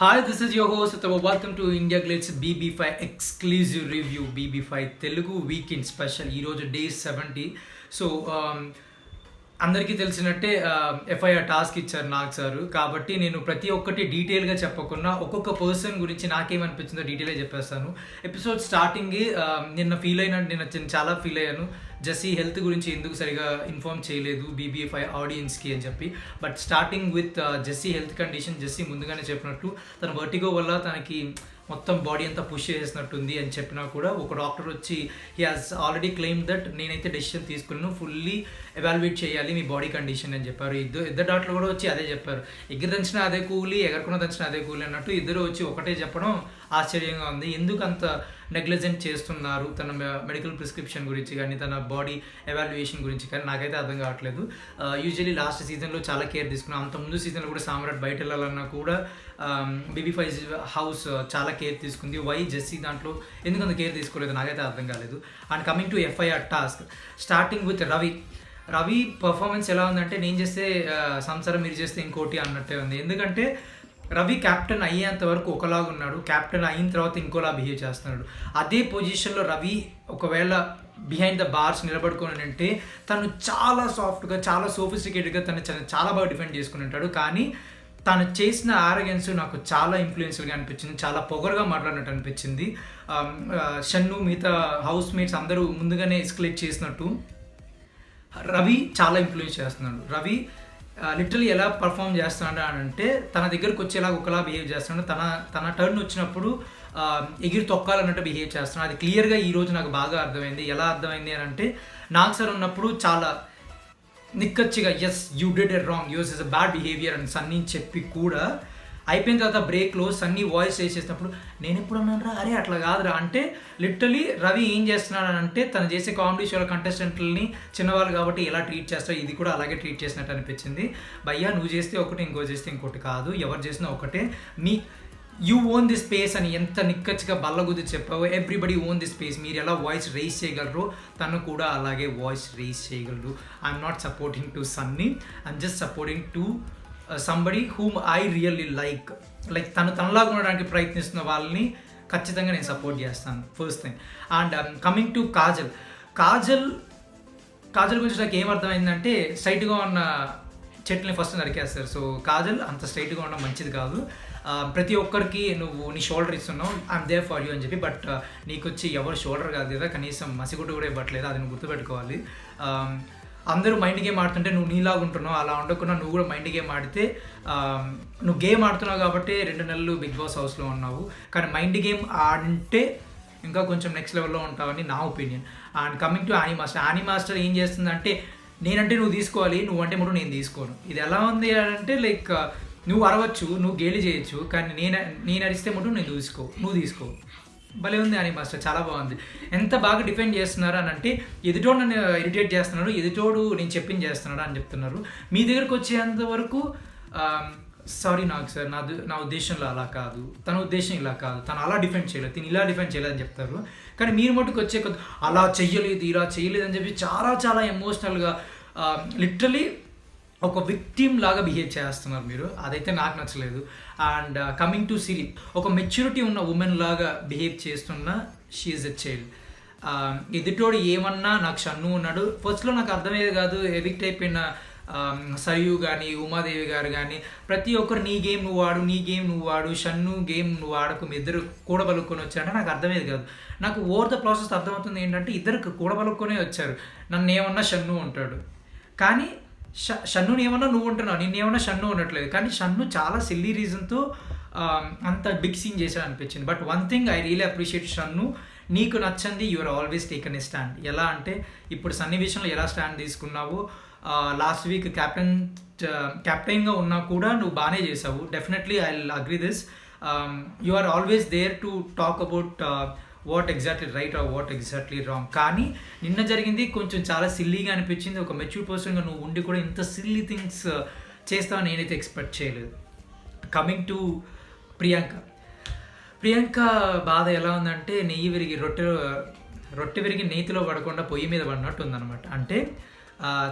Hi, this is your host Uttama. Welcome to India Glitz BB5 exclusive review. BB5 Telugu weekend special. ఈ రోజు day 70. So అందరికీ తెలిసినట్టే FIR task ఇచ్చారు Nag sir. కాబట్టి నేను ప్రతి ఒక్కటి డీటెయిల్గా చెప్పకుండా ఒక్కొక్క పర్సన్ గురించి నాకేమనిపించిందో డీటెయిల్గా చెప్పేస్తాను. ఎపిసోడ్ స్టార్టింగ్ నిన్న చాలా ఫీల్ అయ్యాను. జెస్సీ హెల్త్ గురించి ఎందుకు సరిగా ఇన్ఫార్మ్ చేయలేదు BB5 ఆడియన్స్కి అని చెప్పి. But starting with Jessie health condition, Jessie ముందుగానే చెప్పినట్టు తన వర్టిగో వల్ల తనకి మొత్తం బాడీ అంతా పుష్ చేసేసినట్టుంది అని చెప్పినా కూడా ఒక డాక్టర్ వచ్చి he has already claim that నేనైతే డెసిషన్ తీసుకున్నాను, ఫుల్లీ ఎవాల్యుయేట్ చేయాలి మీ బాడీ కండిషన్ అని చెప్పారు. ఇద్దరు డాక్టర్లు కూడా వచ్చి అదే చెప్పారు. ఎగిరి దంచినా అదే కూలి, ఎగరకుండా దంచినా అదే కూలి అన్నట్టు ఇద్దరు వచ్చి ఒకటే చెప్పడం ఆశ్చర్యంగా ఉంది. ఎందుకు అంత నెగ్లిజెంట్ చేస్తున్నారు తన మెడికల్ ప్రిస్క్రిప్షన్ గురించి కానీ తన బాడీ ఎవాల్యుయేషన్ గురించి కానీ నాకైతే అర్థం కావట్లేదు. యూజువలీ లాస్ట్ సీజన్లో చాలా కేర్ తీసుకున్నాం. అంత ముందు సీజన్లో కూడా సామ్రాట్ బయట వెళ్ళాలన్నా కూడా BB5 హౌస్ చాలా కేర్ తీసుకుంది. వై జెస్సీ దాంట్లో ఎందుకు అంత కేర్ తీసుకోలేదు నాకైతే అర్థం కాలేదు. And coming to FIR task, starting with Ravi performance ఎలా ఉందంటే నేను చేస్తే సంసారం మీరు చేస్తే ఇంకోటి అన్నట్టే ఉంది. ఎందుకంటే రవి క్యాప్టెన్ అయ్యేంత వరకు ఒకలాగా ఉన్నాడు, క్యాప్టెన్ అయిన తర్వాత ఇంకోలా బిహేవ్ చేస్తున్నాడు. అదే పొజిషన్లో రవి ఒకవేళ బిహైండ్ ద బార్స్ నిలబడుకొని అంటే తను చాలా సాఫ్ట్గా, చాలా సోఫిస్టికేటెడ్గా తను చాలా బాగా డిఫెండ్ చేసుకుని ఉంటాడు. కానీ తను చేసిన ఆరోగెన్స్ నాకు చాలా ఇన్ఫ్లుయెన్షియల్గా అనిపించింది, చాలా పొగరుగా మాట్లాడినట్టు అనిపించింది. షన్ను మిగతా హౌస్ మేట్స్ అందరూ ముందుగానే ఎస్కలేట్ చేసినట్టు రవి చాలా ఇన్ఫ్లుయెన్స్ చేస్తున్నాడు. రవి లిటరలీ ఎలా పర్ఫామ్ చేస్తున్నాడు అని అంటే తన దగ్గరకు వచ్చేలా ఒకలా బిహేవ్ చేస్తున్నాడు. తన టర్న్ వచ్చినప్పుడు ఎగిరి తొక్కాలన్నట్టు బిహేవ్ చేస్తున్నాడు. అది క్లియర్గా ఈరోజు నాకు బాగా అర్థమైంది. ఎలా అర్థమైంది అని అంటే నాగ్ సార్ ఉన్నప్పుడు చాలా నిక్కచ్చిగా yes you did it wrong, yours is a bad behaviour అని సన్నీ చెప్పి కూడా అయిపోయిన తర్వాత బ్రేక్లో సన్నీ వాయిస్ చేసేసినప్పుడు నేను ఎప్పుడు అన్నాను అరే అట్లా కాదురా అంటే లిటరలీ రవి ఏం చేస్తున్నాడు అంటే తను చేసే కామెడీ షోల కంటెస్టెంట్లని చిన్నవాళ్ళు కాబట్టి ఎలా ట్రీట్ చేస్తారో ఇది కూడా అలాగే ట్రీట్ చేసినట్టు అనిపించింది. భయ్యా నువ్వు చేస్తే ఒకటి, ఇంకో చేస్తే ఇంకోటి కాదు, ఎవరు చేసినా ఒకటే. యూ ఓన్ ది స్పేస్ అని ఎంత నిక్కచ్చిగా బల్లగుద్ది చెప్పావు. Everybody own the space. మీరు ఎలా వాయిస్ రేస్ చేయగలరో తను కూడా అలాగే వాయిస్ రేస్ చేయగలరు. I'm not supporting to Sunny, I'm just supporting to somebody whom I really like తనలాగా ఉండడానికి ప్రయత్నిస్తున్న వాళ్ళని ఖచ్చితంగా నేను సపోర్ట్ చేస్తాను, first thing. And coming to Kajal గురించి నాకు ఏమర్థమైందంటే స్ట్రైట్గా ఉన్న చెట్లని ఫస్ట్ నరికేస్తారు. సో కాజల్ అంత స్ట్రైట్గా ఉండడం మంచిది కాదు. ప్రతి ఒక్కరికి నువ్వు నీ షోల్డర్ ఇస్తున్నావు, ఐఎమ్ దేర్ ఫర్ యూ అని చెప్పి. బట్ నీకు వచ్చి ఎవరు షోల్డర్ కాదు కదా, కనీసం మసిగుడ్డు కూడా ఇవ్వట్లేదు, అది నువ్వు గుర్తుపెట్టుకోవాలి. అందరూ మైండ్ గేమ్ ఆడుతుంటే నువ్వు నీలాగా ఉంటున్నావు, అలా ఉండకుండా నువ్వు కూడా మైండ్ గేమ్ ఆడితే నువ్వు గేమ్ ఆడుతున్నావు కాబట్టి 2 నెలలు బిగ్ బాస్ హౌస్లో ఉన్నావు. కానీ మైండ్ గేమ్ ఆడితే ఇంకా కొంచెం నెక్స్ట్ లెవెల్లో ఉంటావని నా opinion. And coming to Annie master ఏం చేస్తుందంటే నేనంటే నువ్వు తీసుకోవాలి, నువ్వంటే మటు నేను తీసుకోను. ఇది ఎలా ఉంది అంటే లైక్ నువ్వు అరవచ్చు, నువ్వు గేలి చేయొచ్చు, కానీ నేను అరిస్తే మటు నువ్వు తీసుకో. భలే ఉంది యానీ మాస్టర్, చాలా బాగుంది. ఎంత బాగా డిఫెండ్ చేస్తున్నారు అని అంటే ఎదుటోడు నన్ను ఇరిటేట్ చేస్తున్నాడు, ఎదుటోడు నేను చెప్పింది చేస్తున్నాడు అని చెప్తున్నారు. మీ దగ్గరకు వచ్చేంత వరకు సారీ నాగ్ సార్, నా ఉద్దేశంలో అలా కాదు, తన ఉద్దేశం ఇలా కాదు, తను అలా డిఫెండ్ చేయలేదు, తిని ఇలా డిఫెండ్ చేయలేదు అని చెప్తారు. కానీ మీరు మటుకు వచ్చే అలా చెయ్యలేదు, ఇలా చేయలేదు అని చెప్పి చాలా చాలా ఎమోషనల్గా లిటరలీ ఒక విక్టిమ్ లాగా బిహేవ్ చేస్తున్నారు మీరు. అదైతే నాకు నచ్చలేదు. అండ్ కమింగ్ టు సిరి, ఒక మెచ్యూరిటీ ఉన్న ఉమెన్ లాగా బిహేవ్ చేస్తున్న షీ ఈజ్ ఎ చైల్డ్. ఎదుటోడు ఏమన్నా నాకు షన్ను ఉన్నాడు. ఫస్ట్లో నాకు అర్థమయ్యేది కాదు. ఎవిక్ట్ అయిపోయిన సరియు కానీ ఉమాదేవి గారు కానీ ప్రతి ఒక్కరు నీ గేమ్ నువ్వు వాడు, షన్ను గేమ్ నువ్వు ఆడకు, మీ ఇద్దరు కూడబలుక్కొని వచ్చారంటే నాకు అర్థమయ్యేది కాదు. నాకు ఓవర్ ద ప్రాసెస్ అర్థమవుతుంది ఏంటంటే ఇద్దరు కూడబలుక్కొనే వచ్చారు. నన్ను ఏమన్నా షన్ను ఉంటాడు, కానీ షన్నుని ఏమన్నా నువ్వు ఉంటున్నావు, నిన్నేమన్నా షన్ను ఉండట్లేదు. కానీ షన్ను చాలా సిల్లీ రీజన్తో అంత బిగ్ సీన్ చేశాడు అనిపించింది. But one thing I really appreciate Shannu, నీకు నచ్చంది you are always taken a stand. ఎలా అంటే ఇప్పుడు సన్నివేశంలో ఎలా స్టాండ్ తీసుకున్నావు, లాస్ట్ వీక్ క్యాప్టెన్గా ఉన్నా కూడా నువ్వు బాగానే చేసావు. Definitely I will agree this. You are always there to talk about what exactly right or what exactly wrong. కానీ నిన్న జరిగింది కొంచెం చాలా సిల్లీగా అనిపించింది. ఒక మెచ్యూర్ పర్సన్గా నువ్వు ఉండి కూడా ఇంత సిల్లీ థింగ్స్ చేస్తావని నేనైతే ఎక్స్పెక్ట్ చేయలేదు. కమింగ్ టు ప్రియాంక బాధ ఎలా ఉందంటే నెయ్యి విరిగి రొట్టె విరిగి నేతిలో పడకుండా పొయ్యి మీద పడినట్టు ఉందన్నమాట. అంటే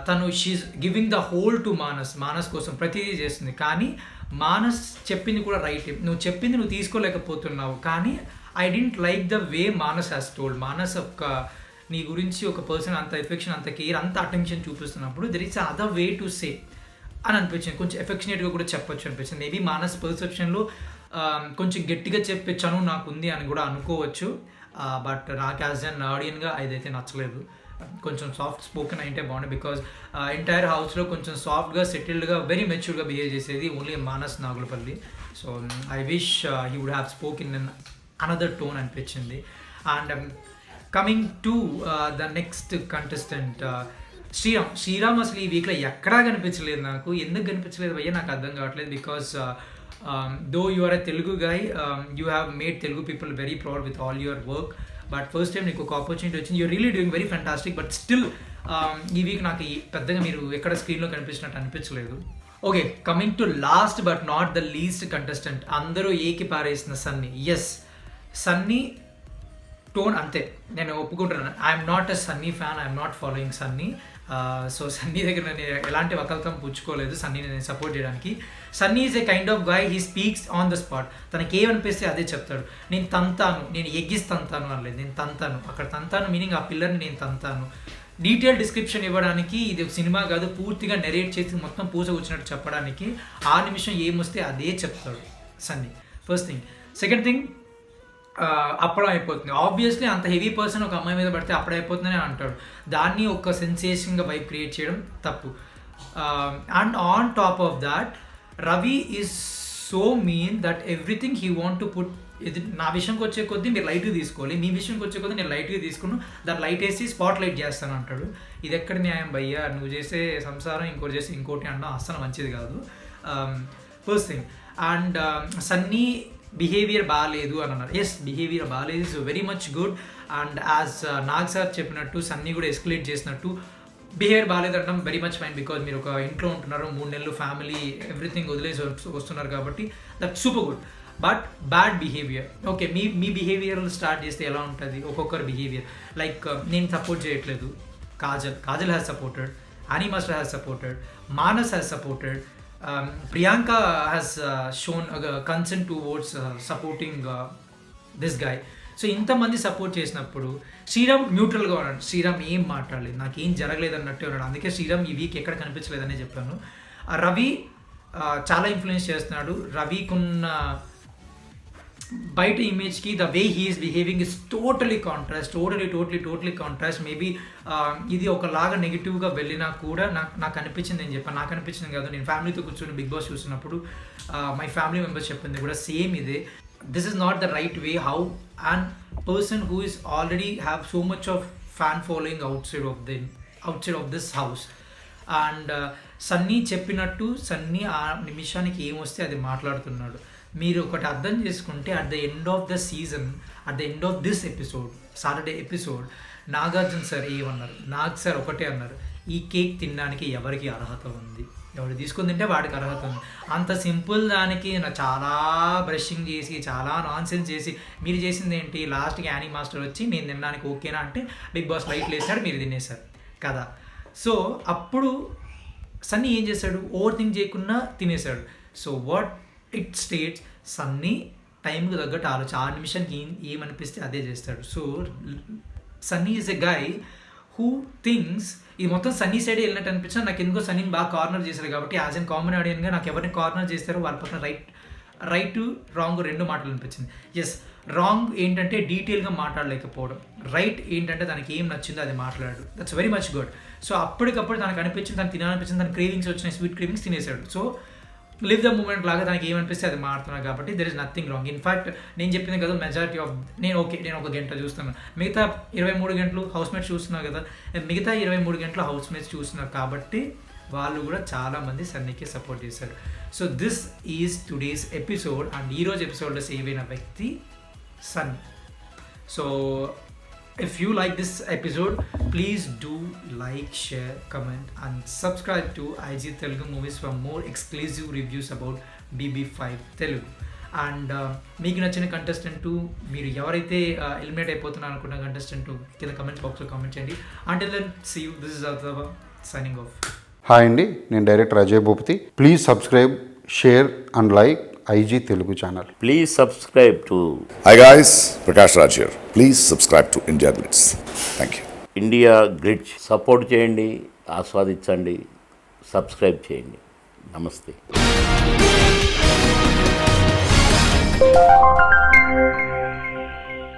తను she's giving the whole to Manas కోసం ప్రతిదీ చేస్తుంది. కానీ మానస్ చెప్పింది కూడా రైట్. నువ్వు చెప్పింది నువ్వు తీసుకోలేకపోతున్నావు, కానీ I didn't like the way Manas has told. Manas నీ గురించి ఒక పర్సన్ అంత ఎఫెక్షన్, అంత కేర్, అంత అటెన్షన్ చూపిస్తున్నప్పుడు there is other way to say అని అనిపించింది. కొంచెం ఎఫెక్షనేట్గా కూడా చెప్పొచ్చు అనిపించింది. మేబీ మానస్ పర్సెప్షన్లో కొంచెం గట్టిగా చెప్పొచ్చాను నాకు ఉంది అని కూడా అనుకోవచ్చు. బట్ నాకు యాజ్ అన్ ఆడియన్గా అదైతే నచ్చలేదు. కొంచెం సాఫ్ట్ స్పోకెన్ అయితే బాగుంది. బికాజ్ ఎంటైర్ హౌస్లో కొంచెం సాఫ్ట్గా, సెటిల్డ్గా, వెరీ మెచ్యూర్గా బిహేవ్ చేసేది only Manas Nagulapalli. So I wish he would have spoken in another tone అనిపించింది. And coming to the next contestant Sriram అసలు ఈ వీక్లో ఎక్కడా కనిపించలేదు నాకు. ఎందుకు కనిపించలేదు భయ్యా నాకు అర్థం కావట్లేదు. Because though you are a Telugu guy, you have made Telugu people very proud with all your work. But first time నీకు ఒక ఆపర్చునిటీ వచ్చింది. You're really doing very fantastic. But still ఈ వీక్ నాకు పెద్దగా మీరు ఎక్కడ స్క్రీన్లో కనిపించినట్టు అనిపించలేదు. Okay, coming to last but not the least contestant, అందరూ ఏకి పారేసిన సన్నీ. ఎస్, సన్నీ టోన్ అంతే, నేను ఒప్పుకుంటున్నాను. I'm not a Sunny fan, I'm not following Sunny. So Sunny దగ్గర నేను ఎలాంటి వకల్తం పుచ్చుకోలేదు సన్నీని నేను సపోర్ట్ చేయడానికి. Sunny is a kind of guy, he speaks on the spot. తనకి ఏమనిపిస్తే అదే చెప్తాడు. నేను తంతాను, నేను ఎగ్గిస్తాను అనలేదు, నేను తంతాను. అక్కడ తంతాను మీనింగ్ ఆ పిల్లర్ని నేను తంతాను. డీటెయిల్ డిస్క్రిప్షన్ ఇవ్వడానికి ఇది ఒక సినిమా కాదు, పూర్తిగా నెరేట్ చేసి మొత్తం పూస వచ్చినట్టు చెప్పడానికి ఆ నిమిషం ఏమొస్తే అదే చెప్తాడు Sunny. First thing. Second thing, అప్పడం అయిపోతుంది. ఆబ్వియస్లీ అంత హెవీ పర్సన్ ఒక అమ్మాయి మీద పడితే అప్పుడే అయిపోతుందని అంటాడు. దాన్ని ఒక సెన్సేషన్గా వైబ్ క్రియేట్ చేయడం తప్పు. And on top of that Ravi is so mean that everything he want to put. ఇది నా విషయంకి వచ్చే కొద్దీ మీరు లైట్గా తీసుకోవాలి, మీ విషయంకి వచ్చే కొద్దీ నేను లైట్గా తీసుకున్నాను, దాన్ని లైట్ వేసి స్పాట్ లైట్ చేస్తాను అంటాడు. ఇది ఎక్కడ న్యాయం భయ్యా? నువ్వు చేసే సంసారం ఇంకోటి చేసి ఇంకోటి అనడం అస్సలు మంచిది కాదు. First thing. And Sunny behaviour బాగాలేదు అని అన్నారు. ఎస్, బిహేవియర్ బాగాలేదు, is very much good. And as Nag sir చెప్పినట్టు సన్నీ కూడా ఎస్కలేట్ చేసినట్టు బిహేవియర్ బాగాలేదు అనడం వెరీ మచ్ ఫైన్. బికాజ్ మీరు ఒక ఇంట్లో ఉంటున్నారు, 3 నెలలు ఫ్యామిలీ ఎవ్రీథింగ్ వదిలేసి వస్తున్నారు కాబట్టి that super good. But bad behaviour, okay, me behaviour start చేస్తే ఎలా ఉంటుంది? ఒక్కొక్కరు బిహేవియర్ లైక్ నేను సపోర్ట్ చేయట్లేదు. కాజల్ హ్యాస్ సపోర్టెడ్, అనీ master has supported, Manas has supported, Priyanka has shown consent towards supporting this guy. So ఇంతమంది సపోర్ట్ చేసినప్పుడు శ్రీరామ్ న్యూట్రల్గా ఉన్నాడు. శ్రీరామ్ ఏం మాట్లాడలేదు, నాకేం జరగలేదు అన్నట్టే ఉన్నాడు. అందుకే శ్రీరామ్ ఈ వీక్ ఎక్కడ కనిపించలేదనే చెప్పాను. రవి చాలా ఇన్ఫ్లుయెన్స్ చేస్తున్నాడు. రవికున్న బయట ఇమేజ్కి the way he is behaving is totally contrast, totally contrast. Maybe ఇది ఒకలాగా నెగిటివ్గా వెళ్ళినా కూడా నాకు అనిపించింది. నేను చెప్పాను, నాకు అనిపించింది కాదు, నేను ఫ్యామిలీతో కూర్చొని బిగ్ బాస్ చూసినప్పుడు మై ఫ్యామిలీ మెంబర్స్ చెప్పింది కూడా సేమ్ ఇదే. This is not the right way how and person who is already have so much of fan following out side of this house. And Sunny చెప్పినట్టు సన్నీ ఆ నిమిషానికి ఏమొస్తే అది మాట్లాడుతున్నాడు. మీరు ఒకటి అర్థం చేసుకుంటే at the end of the season, at the end of this episode, Saturday episode, Nagarjuna sir ఏమన్నారు? నాగ్ సార్ ఒకటే అన్నారు, ఈ కేక్ తినడానికి ఎవరికి అర్హత ఉంది? ఎవరు తీసుకుని తింటే వాడికి అర్హత ఉంది. అంత సింపుల్ దానికి చాలా బ్రషింగ్ చేసి, చాలా నాన్సెన్స్ చేసి, మీరు చేసింది ఏంటి? లాస్ట్కి యానీ మాస్టర్ వచ్చి నేను తినడానికి ఓకేనా అంటే బిగ్ బాస్ లైట్లు వేసాడు, మీరు తినేశారు కదా. సో అప్పుడు సన్నీ ఏం చేశాడు? ఓవర్ థింక్ చేయకుండా తినేశాడు. So what it states, Sunny టైంకి తగ్గట్టు ఆలోచన, ఆ నిమిషానికి ఏమనిపిస్తే అదే చేస్తాడు. So Sunny is a guy who things ఇది మొత్తం సన్నీ సైడే వెళ్ళినట్టు అనిపించిన. నాకు ఎందుకో సన్నీని బాగా కార్నర్ చేశారు కాబట్టి యాజ్ ఎన్ కామన్ ఆడియన్గా నాకు ఎవరిని కార్నర్ చేస్తారో వాళ్ళ పక్కన రైట్ రాంగ్ 2 మాటలు అనిపించింది. ఎస్, రాంగ్ ఏంటంటే డీటెయిల్గా మాట్లాడలేకపోవడం, రైట్ ఏంటంటే తనకి ఏం నచ్చిందో అది మాట్లాడు. That's very much good. So అప్పటికప్పుడు తనకు అనిపించింది, తనకు తినాలనిపించింది, తన క్రేవింగ్స్ వచ్చినాయి, స్వీట్ క్రేవింగ్స్ తినేశాడు. సో లివ్ ద మూమెంట్ లాగా తనకి ఏమనిపిస్తే అది మారుతున్నాను కాబట్టి there is nothing wrong. In fact నేను చెప్పింది కదా, మెజారిటీ ఆఫ్ నేను ఒక గంట చూస్తున్నాను, మిగతా 23 గంటలు హౌస్ మేట్స్ చూస్తున్నారు కదా, మిగతా 23 గంటలు హౌస్ మేట్స్ చూస్తున్నారు కాబట్టి వాళ్ళు కూడా చాలామంది సన్నీకి సపోర్ట్ చేశారు. So this is today's episode. And ఈరోజు ఎపిసోడ్లో సేవ్ అయిన వ్యక్తి Sunny. So if you like this episode, please do like, share, comment and subscribe to IG Telugu Movies for more exclusive reviews about BB5 Telugu. And మీకు నచ్చిన contestant, మీరు ఎవరైతే eliminate అయిపోతున్నారు అనుకున్న కంటెస్టెంట్ కింద కమెంట్ బాక్స్లో కామెంట్ చేయండి. Until then, see you. This is Adava. Signing off. Hi అండి, నేను director Ajay Bhupathi. Please subscribe, share and like IG Telugu channel. Please subscribe to Hi guys, Prakash Raj here. Please subscribe to India Blitz. Thank you. India glitz. Support చేయండి, ఆస్వాదించండి, subscribe చేయండి. నమస్తే.